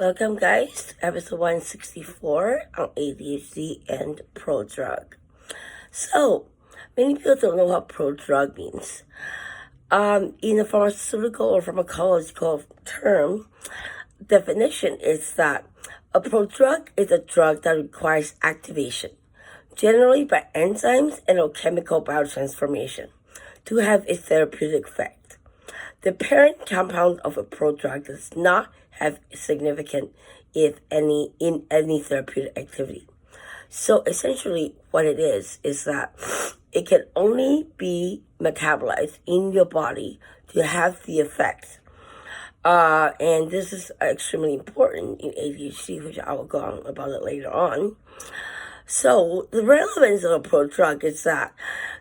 Welcome guys to episode 164 on ADHD and Prodrug. So, many people don't know what Prodrug means. In a pharmaceutical or pharmacological term, definition is that a prodrug is a drug that requires activation, generally by enzymes and or chemical biotransformation, to have a therapeutic effect. The parent compound of a prodrug does not have significant, if any, in any therapeutic activity. So essentially what it is that it can only be metabolized in your body to have the effect. And this is extremely important in ADHD, which I will go on about it later on. So the relevance of a prodrug is that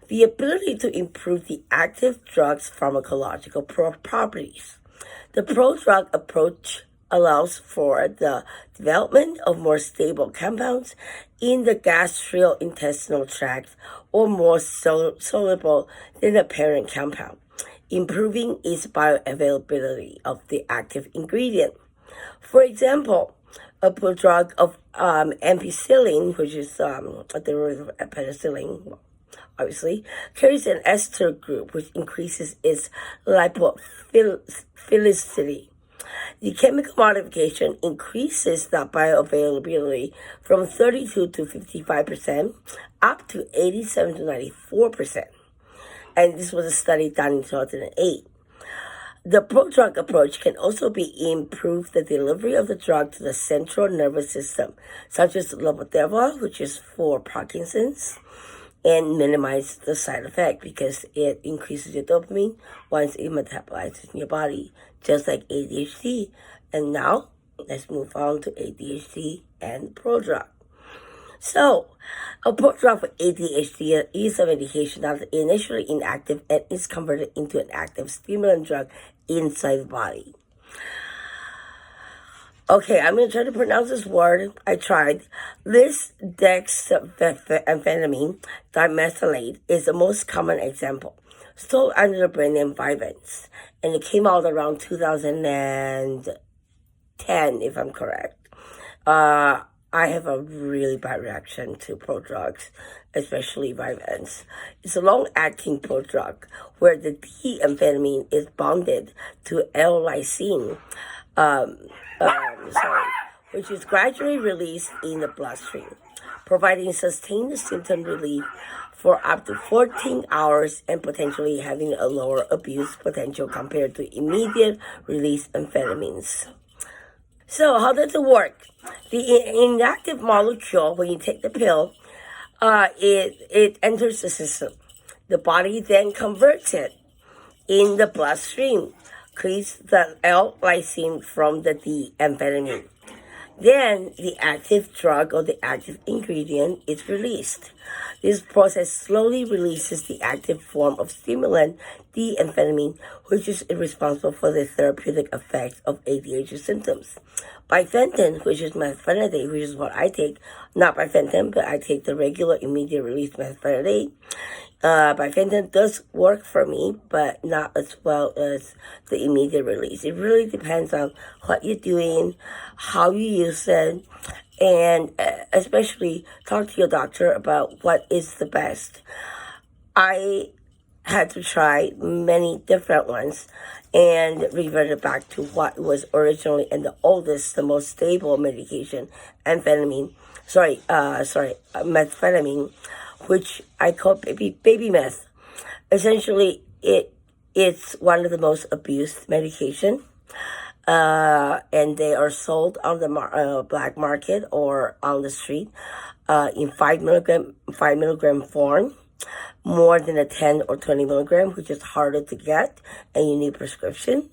the ability to improve the active drug's pharmacological properties. The prodrug approach allows for the development of more stable compounds in the gastrointestinal tract or more soluble than the parent compound, improving its bioavailability of the active ingredient. For example, a prodrug of ampicillin, which is a derivative of penicillin, obviously, carries an ester group, which increases its lipophilicity. The chemical modification increases the bioavailability from 32 to 55% up to 87 to 94%. And this was a study done in 2008. The prodrug approach can also be improve the delivery of the drug to the central nervous system, such as lipophilicity, which is for Parkinson's, and minimize the side effect because it increases your dopamine once it metabolizes in your body, just like ADHD. And now, let's move on to ADHD and prodrug. So, a prodrug for ADHD is a medication that is initially inactive and is converted into an active stimulant drug inside the body. Okay, I'm going to try to pronounce this word. I tried. Lisdexamfetamine dimethylate is the most common example, sold under the brand name Relevance, and it came out around 2010, if I'm correct. I have a really bad reaction to prodrugs, especially Relevance. It's a long-acting prodrug where the D-amphetamine is bonded to L-lysine, which is gradually released in the bloodstream, providing sustained symptom relief for up to 14 hours and potentially having a lower abuse potential compared to immediate release amphetamines. So how does it work? The inactive molecule, when you take the pill, it enters the system. The body then converts it in the bloodstream, cleaves the L-lysine from the D-amphetamine. Then the active drug or the active ingredient is released. This process slowly releases the active form of stimulant, D-amphetamine, which is responsible for the therapeutic effects of ADHD symptoms. Bifenton, which is methylphenidate, which is what I take, not bifenton, but I take the regular immediate release methylphenidate. Bifenton does work for me, but not as well as the immediate release. It really depends on what you're doing, how you use it, and especially talk to your doctor about what is the best. I had to try many different ones and reverted back to what was originally and the oldest, the most stable medication, methamphetamine, which I call baby meth. Essentially, it's one of the most abused medication, and they are sold on the black market or on the street in 5 milligram form, more than a 10 or 20 milligram, which is harder to get, and you need prescription.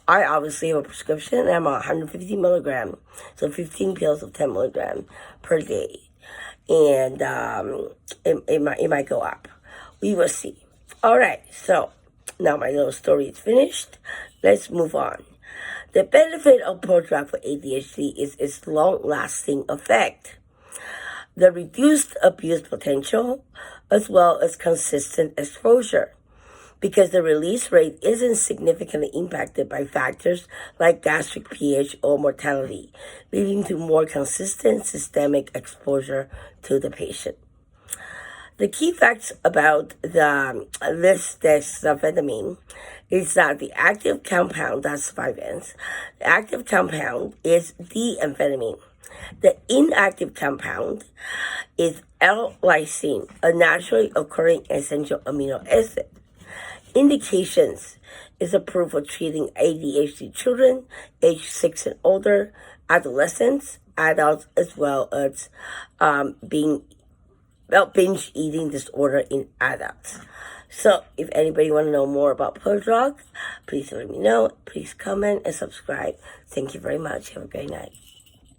I obviously have a prescription, and I'm on 150 milligram, so 15 pills of 10 milligram per day. And it might go up. We will see. All right, so now my little story is finished. Let's move on. The benefit of prodrug for ADHD is its long-lasting effect, the reduced abuse potential, as well as consistent exposure. because the release rate isn't significantly impacted by factors like gastric pH or mortality, leading to more consistent systemic exposure to the patient. The key facts about this dexamphetamine is that the active compound, that's 5-Ns, the active compound is D-amphetamine. The inactive compound is L-lysine, a naturally occurring essential amino acid. Indications is approved for treating ADHD children, age 6 and older, adolescents, adults, as well as binge eating disorder in adults. So if anybody want to know more about Prodrug, please let me know. Please comment and subscribe. Thank you very much. Have a great night.